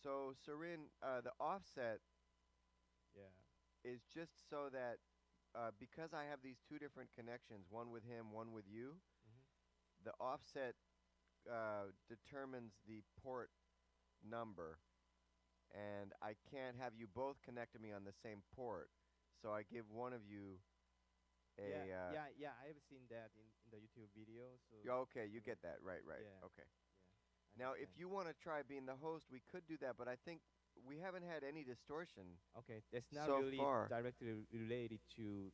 So, Sarin, the offset Yeah. is just so that because I have these two different connections, one with him, one with you, Hmm. the offset determines the port number, and I can't have you both connect to me on the same port. So I give one of you Yeah, a. yeah. I have seen that in the YouTube video. So Okay, you kind of, get that right, right. yeah, Okay. yeah. I Now, if understand. you want to try being the host, we could do that, but I think we haven't had any distortion Okay, that's not so really far. directly related to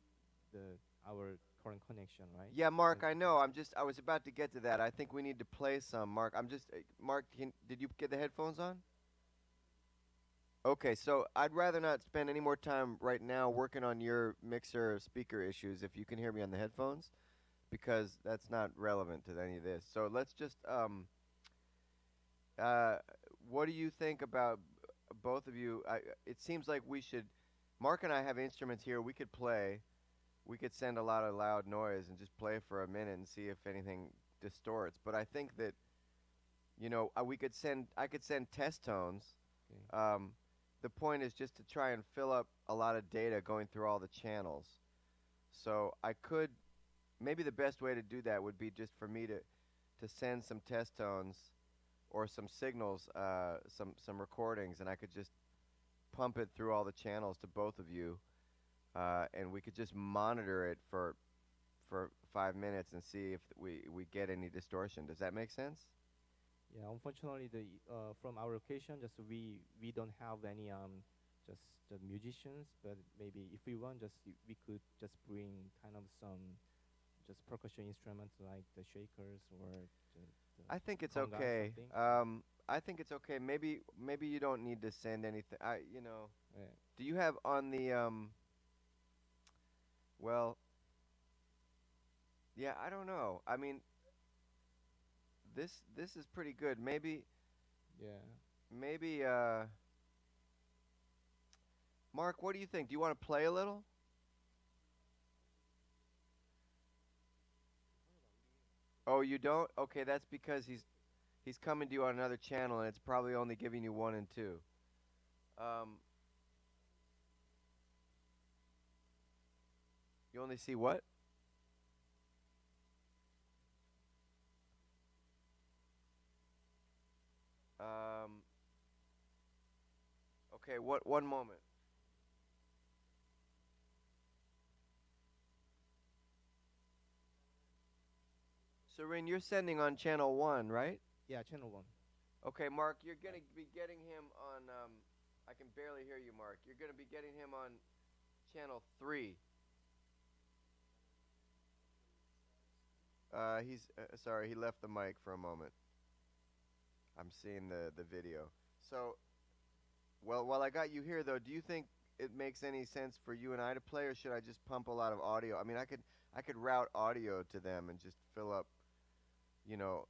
the our current connection, right? Yeah, Mark, But I know. I was about to get to that. I think we need to play some. Mark, Mark, did you get the headphones on? Okay, so I'd rather not spend any more time right now working on your mixer speaker issues if you can hear me on the headphones, because that's not relevant to any of this. So let's just uh what do you think about both of you? It seems like we should Mark and I have instruments here we could play. We could send a lot of loud noise and just play for a minute and see if anything distorts. But I think that we could send I could send test tones. okay, Um, the point is just to try and fill up a lot of data going through all the channels. So I could maybe the best way to do that would be just for me to send some test tones or some signals, some recordings, and I could just pump it through all the channels to both of you, and we could just monitor it for 5 minutes and see if we get any distortion. Does that make sense? yeah. Unfortunately, the from our location, just we don't have any just the musicians. But maybe if we want, we could just bring kind of some just percussion instruments like the shakers or the I think it's conga okay. something. I think it's okay. Maybe you don't need to send anything. Yeah. Do you have on the well, yeah, I don't know. I mean, this is pretty good. Yeah. Maybe Mark, what do you think? Do you want to play a little? Oh, you don't? Okay, that's because he's coming to you on another channel and it's probably only giving you one and two. Um, you only see what? Um, okay, what one moment. Serene, you're sending on channel 1, right? Yeah. Channel one. Okay, Mark, you're going Right. to be getting him on I can barely hear you, Mark. You're going to be getting him on channel 3. He's sorry, he left the mic for a moment. I'm seeing the video. So, well, while I got you here though, do you think it makes any sense for you and I to play, or should I just pump a lot of audio? I mean, I could route audio to them and just fill up, you know,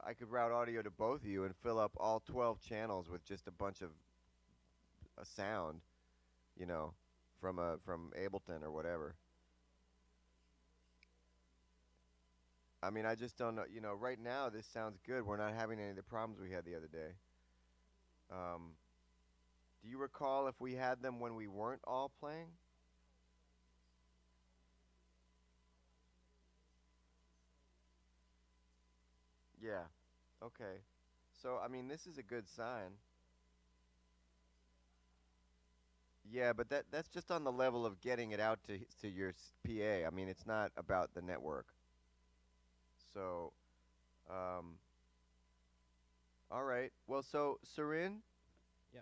I could route audio to both of you and fill up all 12 channels with just a bunch of a sound, you know, from Ableton or whatever. I mean, I just don't know. Right now this sounds good. We're not having any of the problems we had the other day. Um, do you recall if we had them when we weren't all playing? Yeah. Okay. So, I mean, this is a good sign. Yeah, but that's just on the level of getting it out to your PA. I mean, it's not about the network. So, um, all right. Well, so Sarin, Yeah.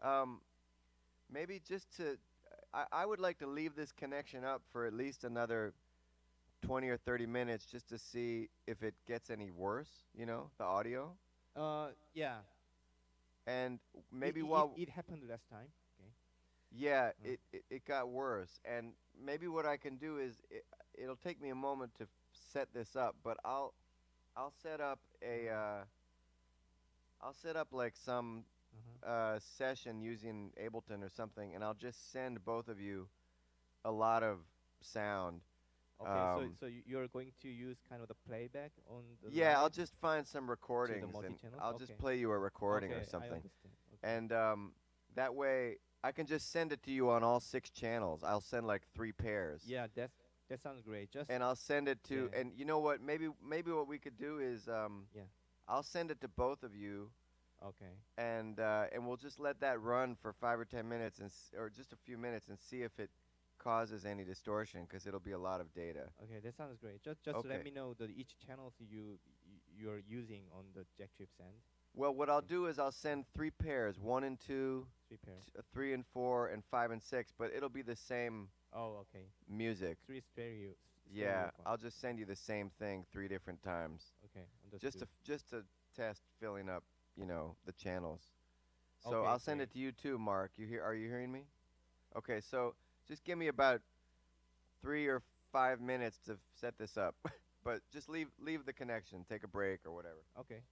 um, maybe just I would like to leave this connection up for at least another 20 or 30 minutes just to see if it gets any worse, the audio. Yeah. And It maybe it it, while, it happened last time. Okay. yeah, Uh, it got worse. And maybe what I can do is it'll take me a moment to set this up, but I'll set up mhm. I'll set up like some Uh-huh. session using Ableton or something, and I'll just send both of you a lot of sound. Okay. So Um, you're going to use kind of the playback on the yeah, I'll live just find some to the recordings multi and channels. I'll just Okay. play you a recording or Okay. I something. understand. and that way I can just send it to you on all 6 channels. I'll send like 3 pairs, Yeah, that sounds great. Just and I'll send it to. yeah, And you know what? Maybe what we could do is yeah. I'll send it to both of you, Okay, and we'll just let that run for 5 or 10 minutes, or just a few minutes, and see if it causes any distortion, because it'll be a lot of data. okay, that sounds great. Just let Okay. me know the each channels you're using on the jack chips end. Well, what I'll Okay, do is I'll send 3 pairs, 1 and 2, 3 pairs. 3 and 4, and 5 and 6, but it'll be the same Oh, okay. music. Three stereo Yeah, file. I'll just send you the same thing 3 different times, Okay, just to understood. just to test filling up, the channels. So Okay, I'll send great. it to you too, Mark. You hear? Are you hearing me? Okay, so just give me about 3 or 5 minutes to set this up, but just leave the connection, take a break or whatever. Okay.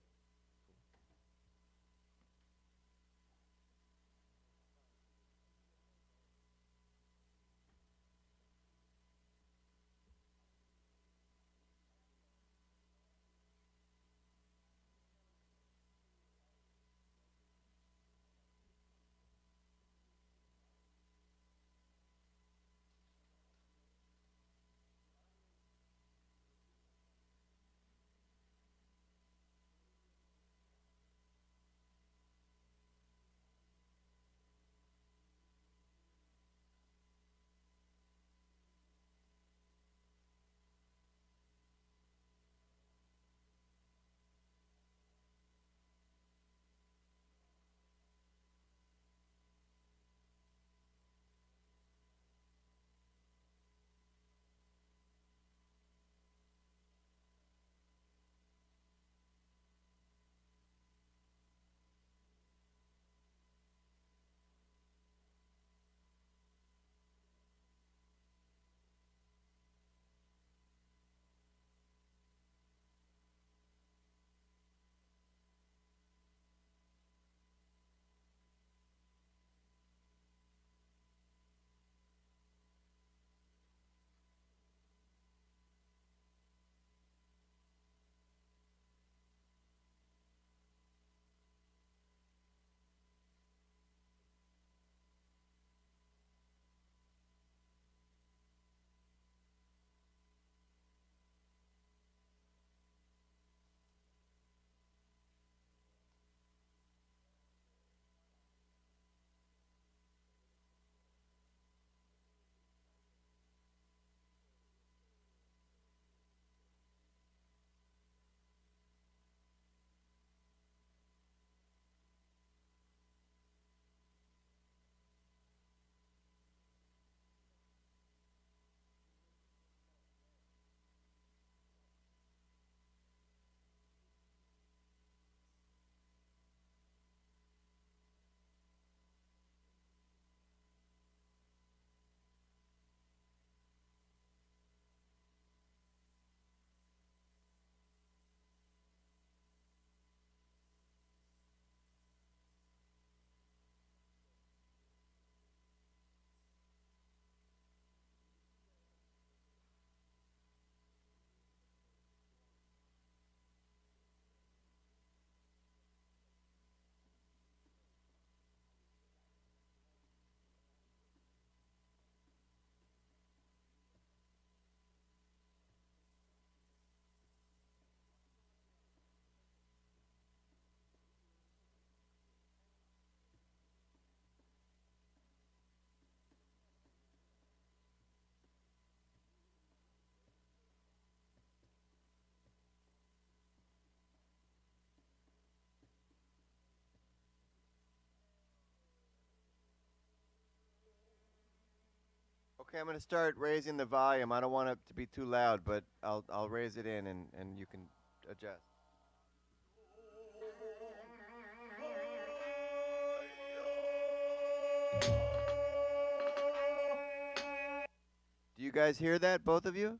Okay, I'm gonna start raising the volume. I don't want it to be too loud, but I'll raise it in, and you can adjust. Do you guys hear that, both of you?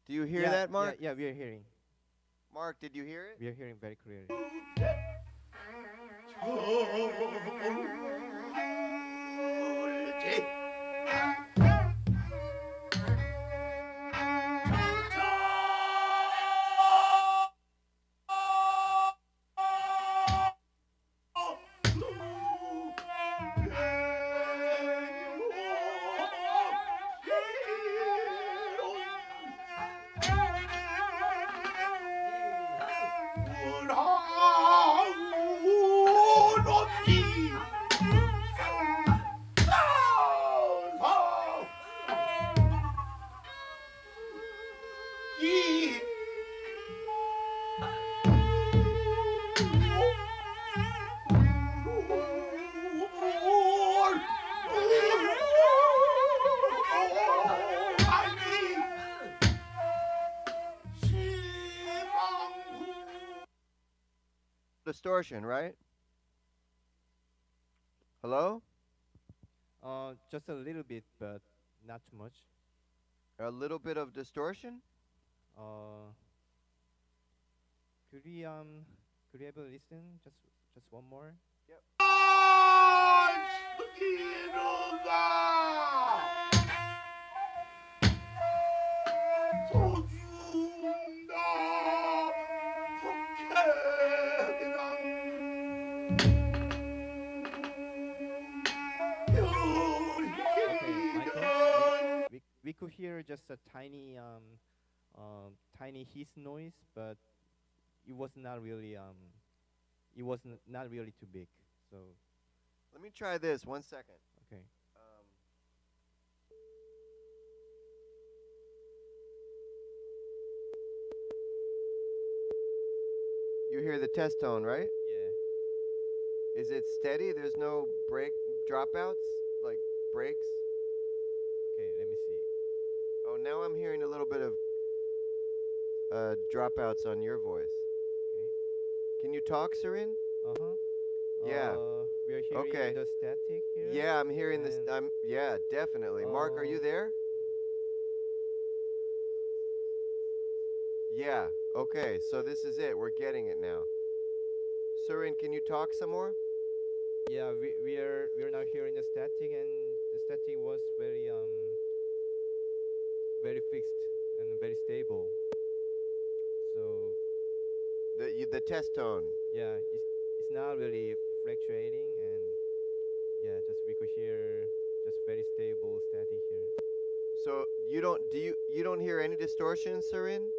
Do you hear Yeah, that, yeah, Mark? yeah. We are hearing. Mark, did you hear it? We are hearing very clearly. distortion, right? Hello? Just a little bit, but not too much. A little bit of distortion? Uh, could we could we have a listen? Just one more. Yep. Okay, Michael, we could hear just a tiny hiss noise, but it was not really not really too big. So Let me try this 1 second. okay. Um, you hear the test tone, right? Yeah. Is it steady? There's no break dropouts? Like breaks? Okay, let me see. Oh, now I'm hearing a little bit of dropouts on your voice. Okay. Can you talk, Sarin? Uh-huh. Yeah. We are hearing Okay. the static here. Yeah, I'm hearing this. And Yeah, definitely. Mark, are you there? Yeah. Okay. So this is it. We're getting it now. Sarin, can you talk some more? yeah, we are now hearing the static, and the static was very fixed and very stable. So The test tone. yeah, it's not really fluctuating, and yeah, just we could hear just very stable static here. So you don't hear any distortion, Sarin?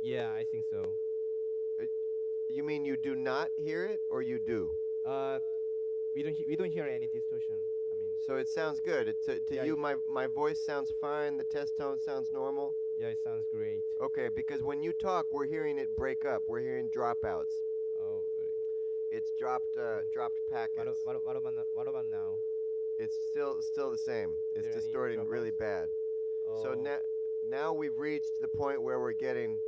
Yeah, I think so. Uh, You mean you do not hear it, or you do? Uh, we don't hear any distortion. I mean, So it sounds good. To yeah, you, my voice sounds fine. The test tone sounds normal. yeah, it sounds great. Okay, because when you talk, we're hearing it break up. We're hearing dropouts. Oh, really? It's Mm. dropped packets. What about now? It's still the same. Is It's there any distorting really dropouts? bad. So Oh, now we've reached the point where we're getting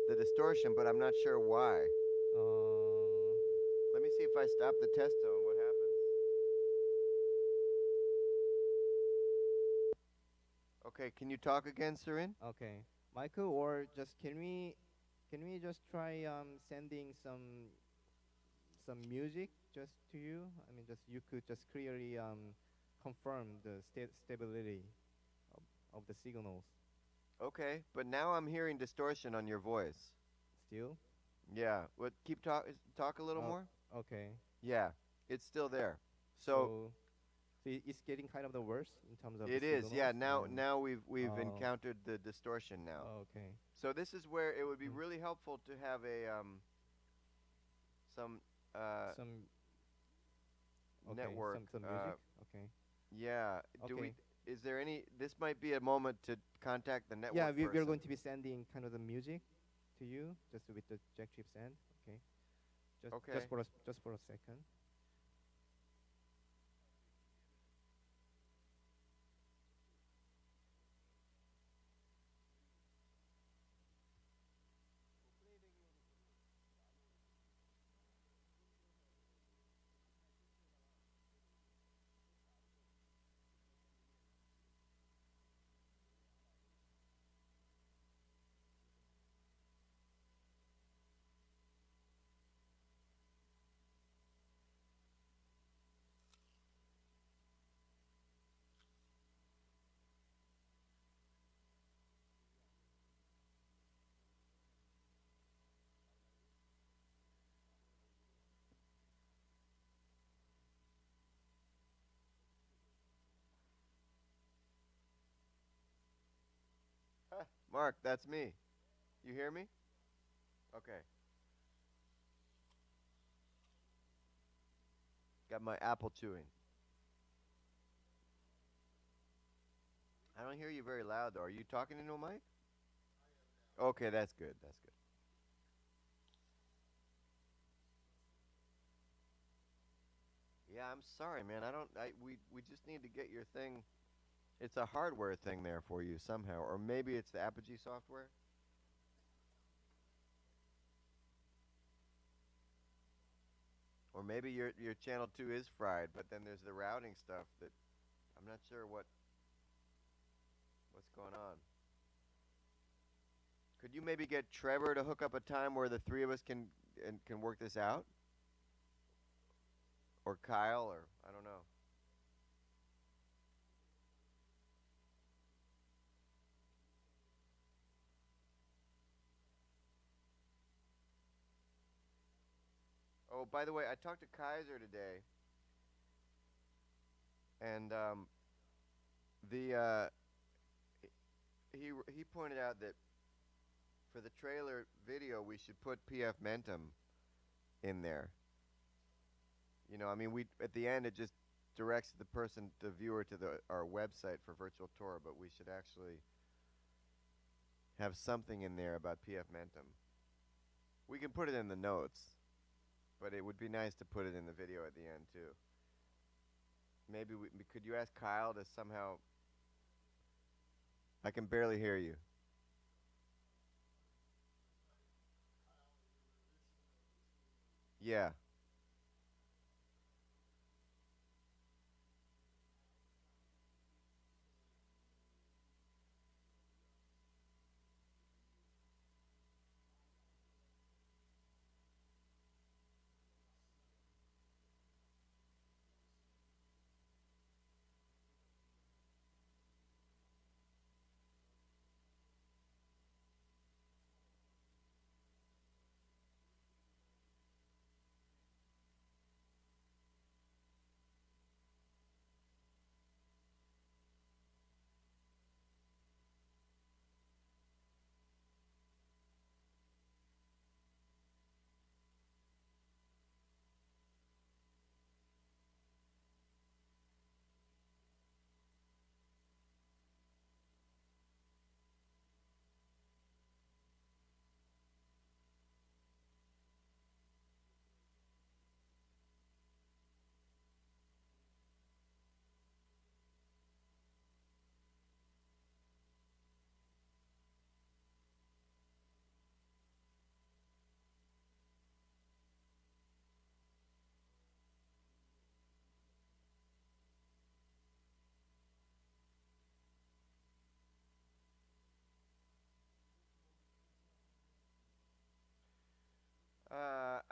the distortion, but I'm not sure why. uh, Let me see if I stop the test tone. What happens? Okay, can you talk again, Sarin? okay, Michael, or just can we just try sending some music just to you? I mean, just you could just clearly confirm the stability of, of the signals Okay, but now I'm hearing distortion on your voice. still. Yeah. What? Talk a little Oh, more. okay. Yeah, it's still there. So So it's getting kind of the worst in terms of the it is. signals Yeah. Now and now we've oh, encountered the distortion now. okay. So this is where it would be Mm. really helpful to have a some Some okay, network. some music. Okay. Yeah. Do we? Okay. Is there any? This might be a moment to contact the Yeah, network we're person. going to be sending kind of the music to you just with the jack chip send. Okay. Okay. Just for a second. Huh, Mark, that's me. You hear me? Okay. Got my apple chewing. I don't hear you very loud though. Are you talking into a mic? Okay, that's good. That's good. Yeah, I'm sorry, man. I don't. We just need to get your thing. It's a hardware thing there for you somehow, or maybe it's the Apogee software. Or maybe your channel 2 is fried, but then there's the routing stuff that I'm not sure what's going on. Could you maybe get Trevor to hook up a time where the three of us can work this out? Or Kyle, or I don't know. Oh, by the way, I talked to Kaiser today, and the he pointed out that for the trailer video we should put PF Mentum in there. I mean, we at the end it just directs the viewer to our website for virtual tour, but we should actually have something in there about PF Mentum. We can put it in the notes, but it would be nice to put it in the video at the end too. Maybe could you ask Kyle to somehow? I can barely hear you. Yeah.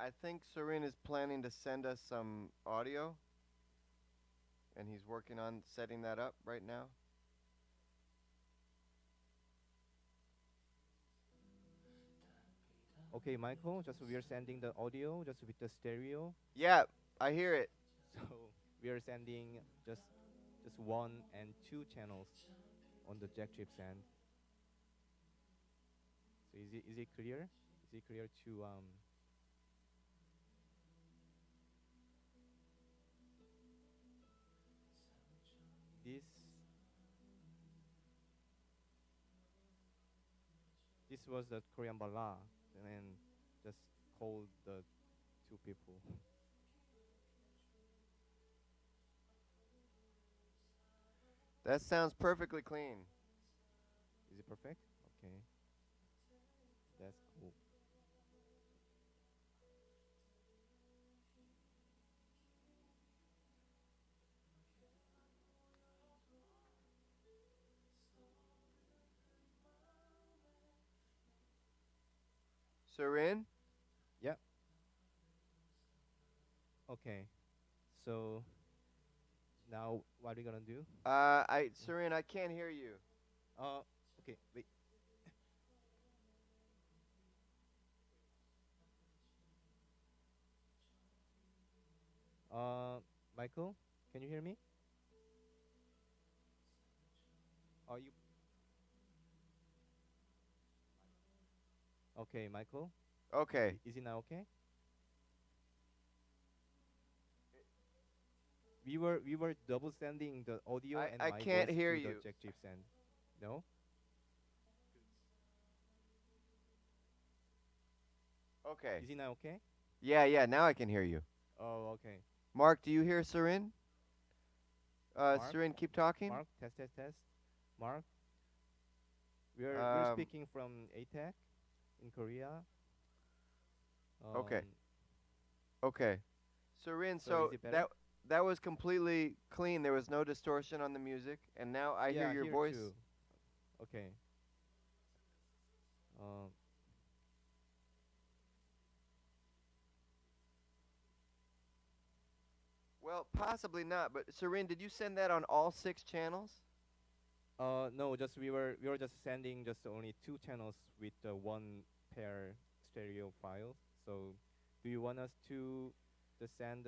I think Sorin is planning to send us some audio, and he's working on setting that up right now. Okay, Michael, just we are sending the audio just with the stereo. Yeah, I hear it. So we are sending just one and two channels on the jack chips end. So is it clear? Is it clear to this this was the Korean ballad and then just call the two people. That sounds perfectly clean. Is it perfect? Okay, that's cool. Sorin? Yeah. Okay. So now what are we gonna do? Sorin, I can't hear you. Uh, okay. Wait. Uh, Michael, can you hear me? You okay, Michael? Okay. Is it now okay? We were double sending the audio and I my can't voice hear to the you. Jack Chips end. No? Okay. Is it now okay? Yeah, yeah, now I can hear you. Oh, okay. Mark, do you hear Sorin? Mark, Sorin, keep talking. Mark, test, test, test. Mark, we're Um, speaking from ATEC in Korea. okay. Um, Okay. Rin, So is so it better? that was completely clean. There was no distortion on the music, and now I hear Yeah, your here voice. too. Okay. Um, Well, possibly not, but Rin, did you send that on all 6 channels? no, just we were just sending just only two channels with one pair stereo files. So, do you want us to just send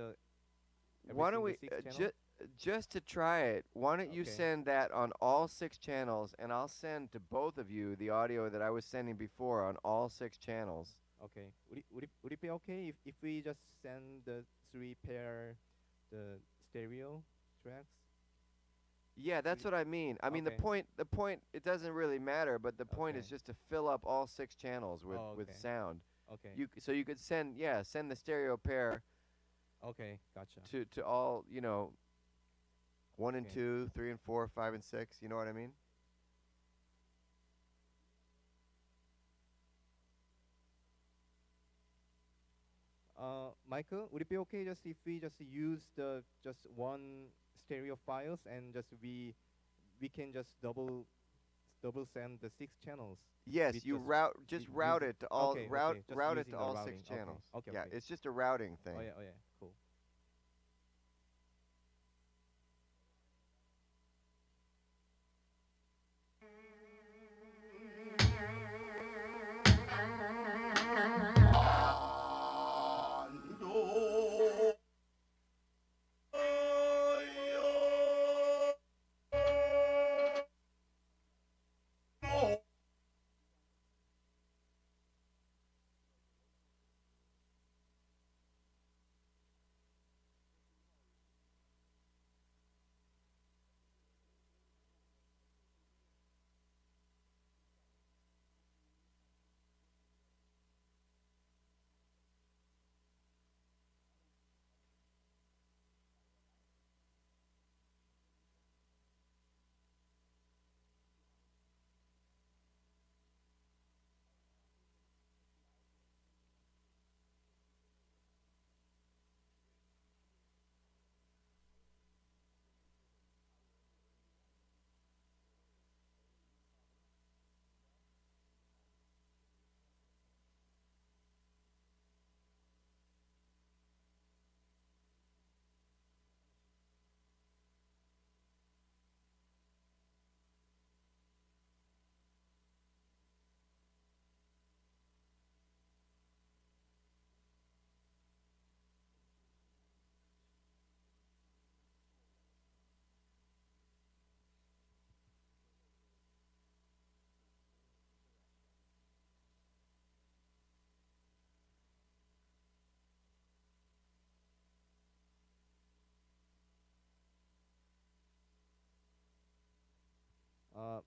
Why don't everything the we six channel? just to try it? Why don't you Okay. send that on all 6 channels, and I'll send to both of you the audio that I was sending before on all 6 channels. Okay. Would it be okay if we just send the three pair the stereo tracks? Yeah, Would that's it, what I mean. I mean okay. the point it doesn't really matter, but the point is Okay. just to fill up all 6 channels Oh, with okay. sound. Okay. So you could send the stereo pair Okay. Gotcha. to all, 1 and Okay. 2, 3 and 4, 5 and 6, you know what I mean? Michael, would it be okay just if we just use the just one stereo files and just we can just double send the six channels Yes, with you just route using it to all okay, route okay, just route it using to the all six routing. Okay, channels. okay, Yeah, okay. it's just a routing Oh thing. yeah, oh yeah, cool.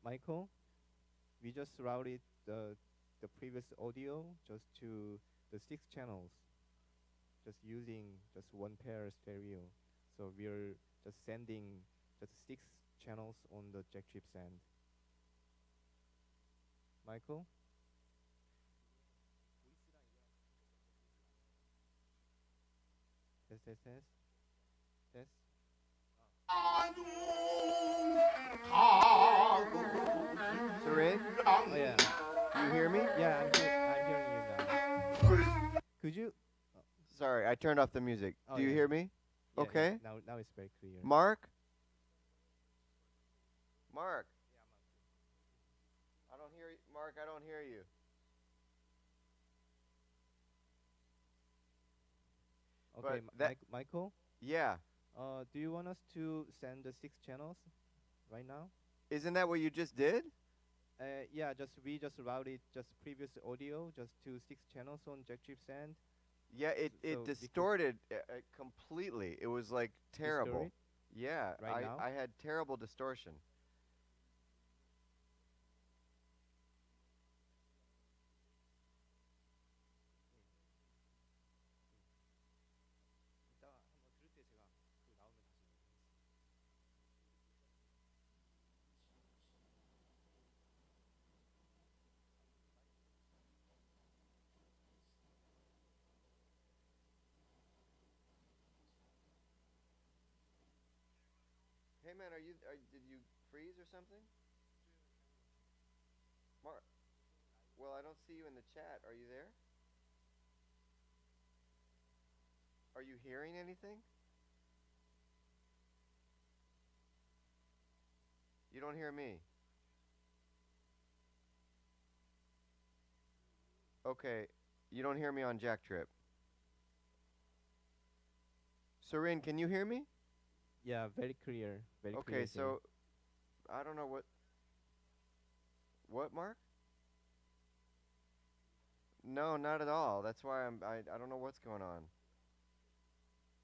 Michael, we just routed the previous audio just to the six channels, just using just one pair stereo. So we're just sending just six channels on the jack chip end. Michael? Test, test, test, test. Sarin, Oh yeah, you hear me? yeah. I'm hearing you now. Could you? Oh, Sorry, I turned off the music. oh Do you yeah, hear me? yeah, yeah. Okay. Now it's very clear. Mark? Mark. I don't hear Mark, I don't hear you. Okay, But that Michael. yeah. Do you want us to send the six channels right now? Isn't that what you just did? Yeah, just we just routed just previous audio just to six channels on jack chip end. Yeah, it So we could distorted completely. It was like restore terrible. it Yeah, right now. I had terrible distortion. 이따가 한번 들을 때 제가 그 나오면 다시 얘기하겠습니다. Hey man, did you freeze or something? Mark, well, I don't see you in the chat. Are you there? Are you hearing anything? You don't hear me. Okay, you don't hear me on Jack Trip. Sorin, can you hear me? Yeah, very clear. Very Okay, clear here. so I don't know what Mark? No, not at all. That's why I don't know what's going on.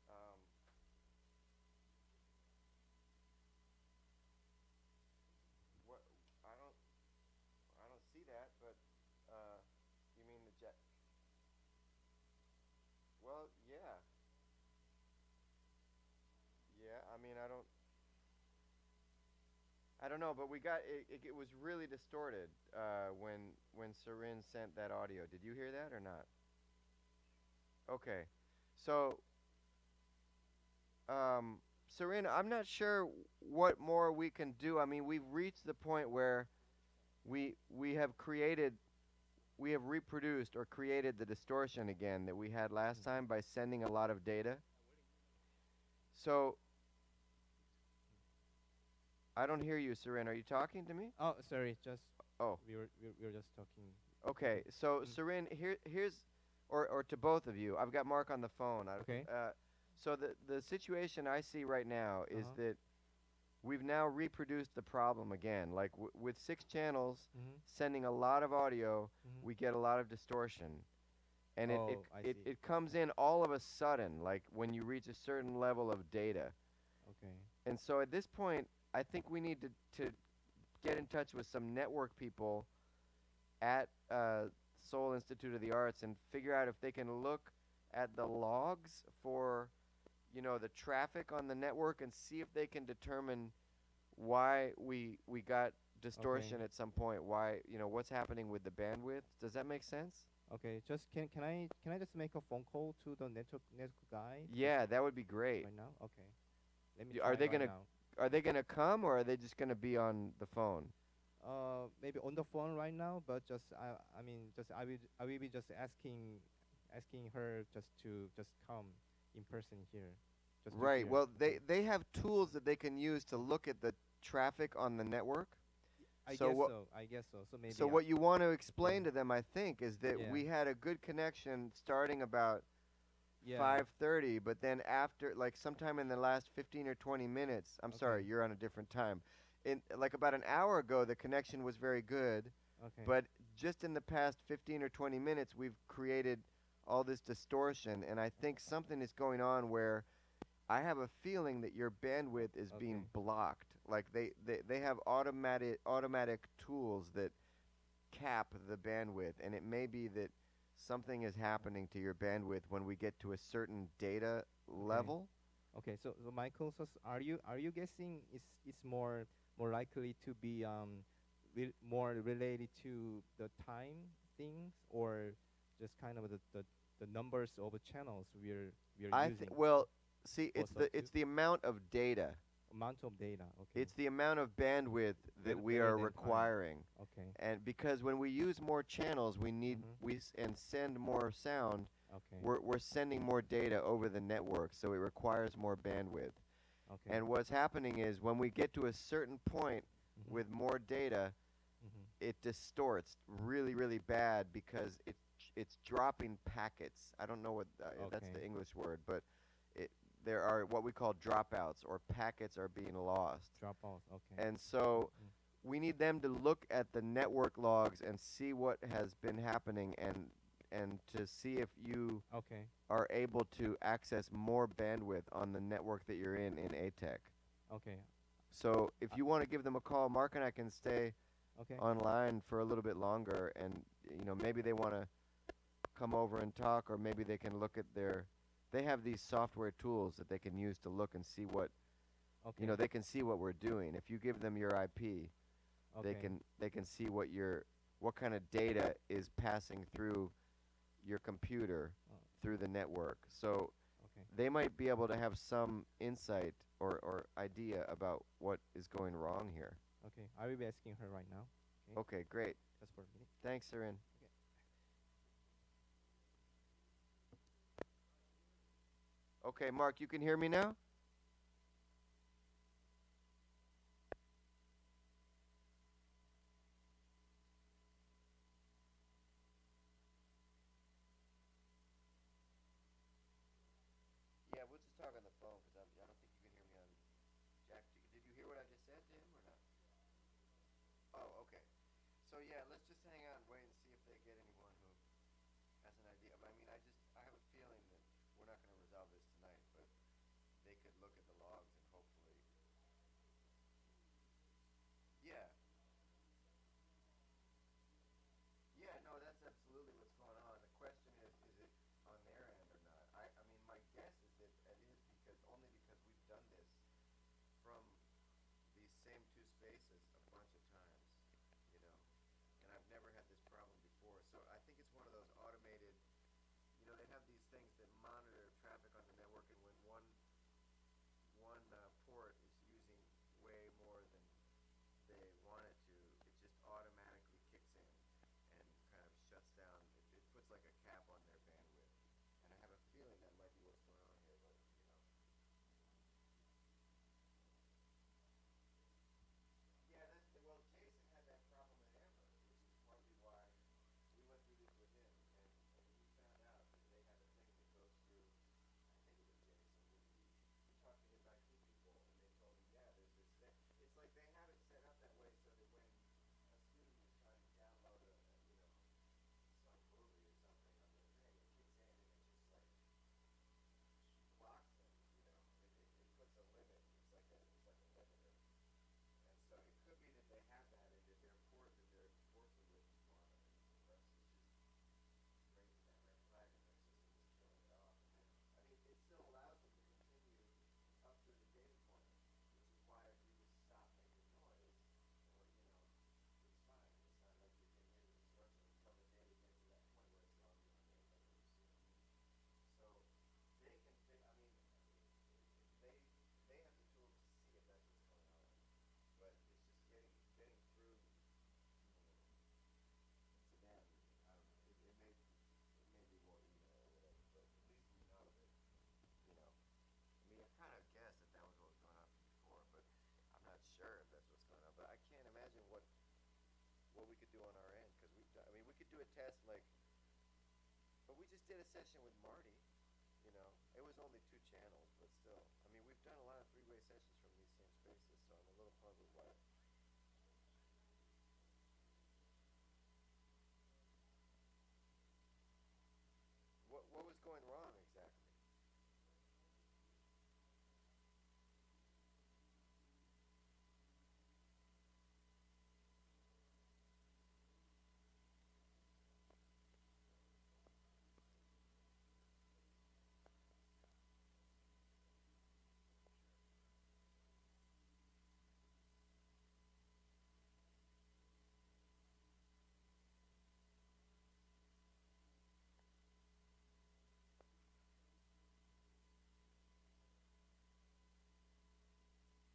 Um, what I don't see that, but uh, you mean the jet? Well, yeah, yeah. I don't know, but we got it was really distorted when Sorin sent that audio. Did you hear that or not? Okay, so um, Sorin, I'm not sure what more we can do. I mean, we've reached the point where we have created we have reproduced or created the distortion again that we had last Mhm. time by sending a lot of data. So I don't hear you, Seren. Are you talking to me? Oh, sorry. Just Oh, we were just talking. okay. Okay. So Mm. Seren, here's or to both of you. I've got Mark on the phone. Okay. So the situation I see right now Uh is huh. that we've now reproduced the problem again. Like with 6 channels Mhm. sending a lot of audio, Mhm. we get a lot of distortion. And it, it Oh, I it see. it comes in all of a sudden, like when you reach a certain level of data. Okay. And so at this point, I think we need to get in touch with some network people at Seoul Institute of the Arts and figure out if they can look at the logs for the traffic on the network and see if they can determine why we got Okay. distortion at some point. Why what's happening with the bandwidth? Does that make sense? Okay. Just can I just make a phone call to the network guy just Yeah, that would be great. right now? Okay. Let me Are try they right gonna now. are they gonna come or are they just gonna be on the phone? Maybe on the phone right now, but just I mean just I will be just asking her just to just come in person here, just to Right. hear. Well, Okay. they have tools that they can use to look at the traffic on the network. I So guess what so. I guess so. So so maybe what you want to okay. explain to them, I think, is that Yeah. we had a good connection starting about Yeah. 5:30, but then after like sometime in the last 15 or 20 minutes, I'm sorry, Okay. you're on a different time. In like about an hour ago, the connection was very good, Okay. but just in the past 15 or 20 minutes, we've created all this distortion, and I think something is going on where I have a feeling that your bandwidth is being Okay. blocked. Like they have automatic tools that cap the bandwidth, and it may be that something is happening to your bandwidth when we get to a certain data Okay. level. Okay. So Michael, so are you guessing it's more likely to be more related to the time things, or just kind of the numbers of channels we're I think using? well, see, Both it's of the two it's the amount of data. amount of data. Okay. It's the amount of bandwidth that we Rather are than time. requiring. Okay. And because when we use more channels, we need Mhm. and send more sound, Okay. we're sending more data over the network, so it requires more bandwidth. Okay. And what's happening is when we get to a certain point Mhm. with more data, Mhm. it distorts really, really bad because it's dropping packets. I don't know what if that's Okay. the English word, but it there are what we call dropouts or packets are being lost. Drop off. Okay. And so Mm. we need them to look at the network logs and see what has been happening and to see if you Okay. are able to access more bandwidth on the network that you're in ATEC. Okay. So if Uh, you want to give them a call, Mark and I can stay okay. online for a little bit longer, and maybe they want to come over and talk, or maybe they can look at they have these software tools that they can use to look and see what Okay. they can see what we're doing. If you give them your IP, Okay. they can see what kind of data is passing through your computer Uh, through the network. So Okay. they might be able to have some insight or idea about what is going wrong here. Okay. I will be asking her right now. Okay. Okay, great. Just for a minute. Thanks, Sarin. Okay. Okay, Mark, you can hear me now? Yeah, we'll just talk on the phone because I don't think you can hear me on Jack. Did you hear what I just said to him or not? Oh, okay. So yeah, let's just hang out and wait and see if they get anyone who has an idea. But I mean, I have a feeling that we're not going to resolve this tonight, but they could look at the logs and hopefully, yeah, yeah, no, that's absolutely what's going on. The question is it on their end or not? I mean, my guess is that it is because only because we've done this from these same two spaces a bunch of times, you know, and I've never had this problem before. So I think it's one of those automated, they have these things that monitor traffic on the network, and when one port is using way more than they want it to, it just automatically kicks in and kind of shuts down. It puts like a cap on their bandwidth, and I have a feeling that might be what's going on here. But yeah, well, Jason had that problem at Amber, which is partly why we went through this with him, and he found out that they have a thing that goes through. I think it was Jason. We talked to his IT people, and they told him, yeah, there's this thing. It's like they have it set up that way so that when a student is trying to download some movie or something on their thing, it kicks in and it just like blocks them. It puts a limit. It's like a limiter. And so it could be that they have that and that their port that they're working with is one of them. And for us, it's just raising that red flag and their system is killing it off. I mean, it still allows them to continue up through the data point, which is why if you just stop making noise, or it's fine. It's not like you can hear the disruption until the data gets to that point where it's no longer on data base. You know what I mean? So they can fit. I mean, they they have the tools to see if that's what's going on, but it's just getting through to them. I don't know. It may be more email or whatever, but at least we know that I mean, I kind of guessed that was what was going on from before, but I'm not sure if that's what's going on. But I can't imagine what we could do on our end because we've done. I mean, we could do a test like, but we just did a session with Marty. It was only two channels, but still. I mean, we've done a lot of three-way sessions from these same spaces, so I'm a little puzzled why. What was going wrong exactly?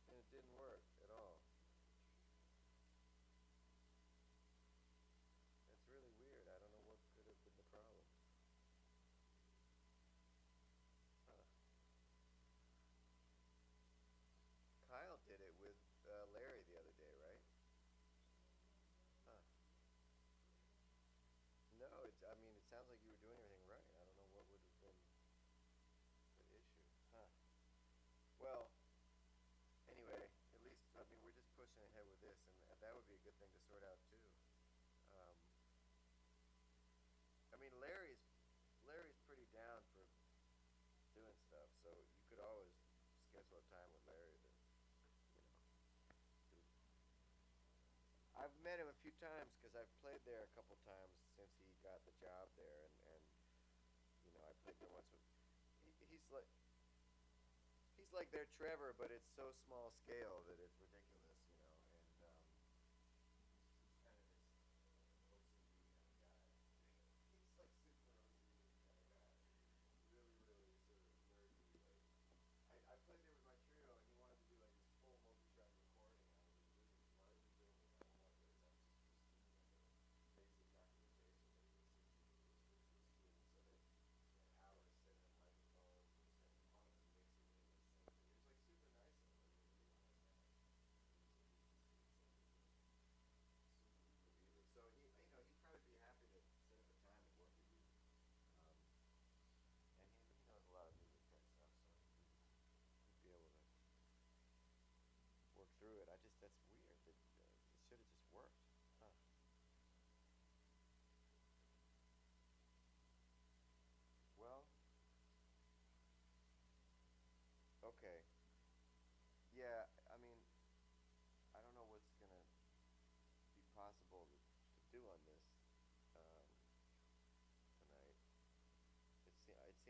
And it didn't work at all. That's really weird. I don't know what could have been the problem. Huh. Kyle did it with Larry the other day, right? Huh. No, I mean, it sounds like you were doing everything right. I don't know what would have been the issue. Huh. Well, anyway, at least, I mean, we're just pushing ahead with this, and that would be a good thing to sort out, too. Um, I mean, Larry's pretty down for doing stuff, so you could always schedule a time with Larry to, you know, do. I've met him a few times because I've played there a couple times since he got the job there, and I played there once with. He's like their Trevor, but it's so small scale that it's ridiculous, and he's kind of this OCD kind of guy. He's like super OCD kind of guy. Really, really sort of nerd.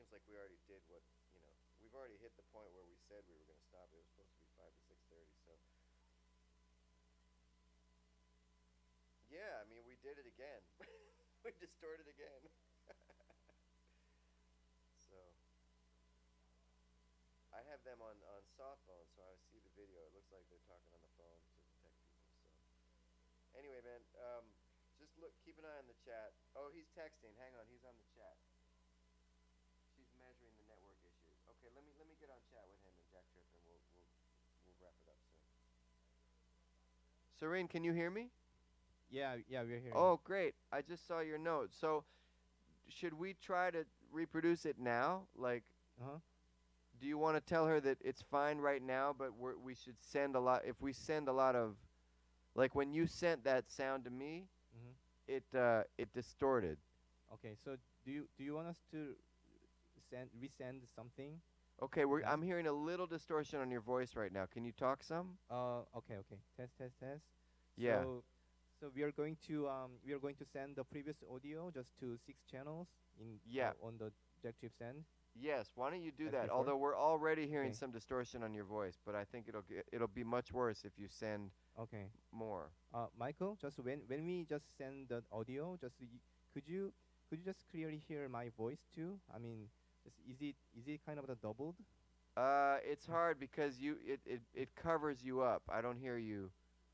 seems like we already did what, you know, we've already hit the point where we said we were going to stop. It was supposed to be 5 to 6:30. So, yeah, I mean, we did it again. We distorted again. So, I have them on soft phone, so I see the video. It looks like they're talking on the phone to the tech people. So, anyway, man, just look, keep an eye on the chat. Oh, he's texting. Hang on, he's on the chat. She's measuring the network issues. Okay, let me get on chat with him and Jack Tripp, and we'll wrap it up soon. Serene, can you hear me? Yeah, yeah, we're hearing. Oh, great. I just saw your note. So, should we try to reproduce it now? Like, Uh-huh. do you want to tell her that it's fine right now, but we should send a lot? If we send a lot of, like when you sent that sound to me, Mm-hmm. it distorted. Okay, so do you want us to resend something Okay, now? I'm hearing a little distortion on your voice right now. Can you talk some? Okay, okay. Test, test, test. Yeah. So we are going to send the previous audio just to 6 channels in Yeah. on the Jack Trip send Yes. Why don't you do as that? before. Although we're already hearing Okay, some distortion on your voice, but I think it'll be much worse if you send okay. more. Michael, just when we just send the audio, could you just clearly hear my voice too? I mean, is it kind of the doubled? It's hard because it covers you up. I don't hear you.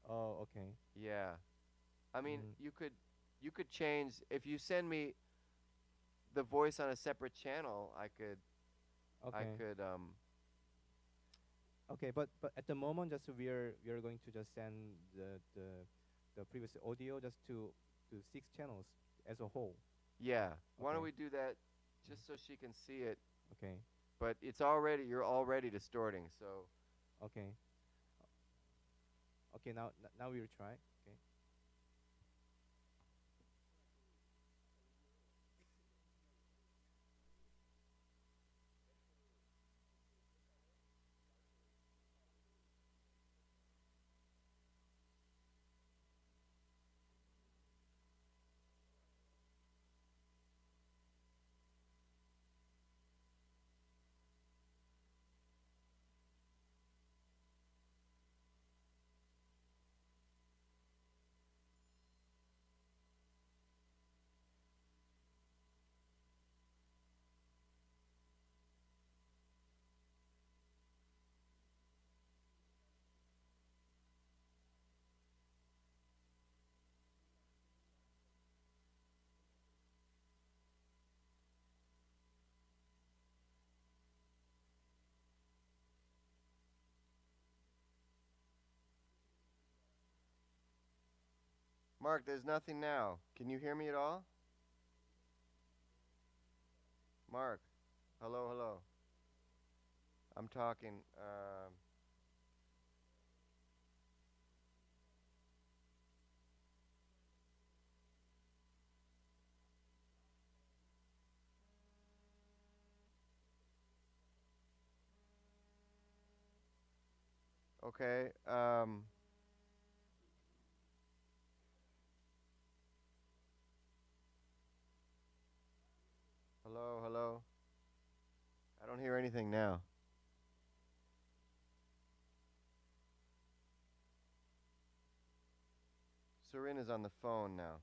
Oh, okay. Yeah. I mean, Mm-hmm. you could change if you send me the voice on a separate channel. I Okay. could Okay, but at the moment, just we are going to just send the previous audio just to 6 channels as a whole. yeah. Why don't Okay. we do that Mm. just so she can see it? Okay. But you're already distorting. So Okay. Okay. Now we'll try. Okay. Mark, there's nothing now. Can you hear me at all? Mark, hello, hello. I'm talking. Okay. Hello, hello. I don't hear anything now. Serene is on the phone now.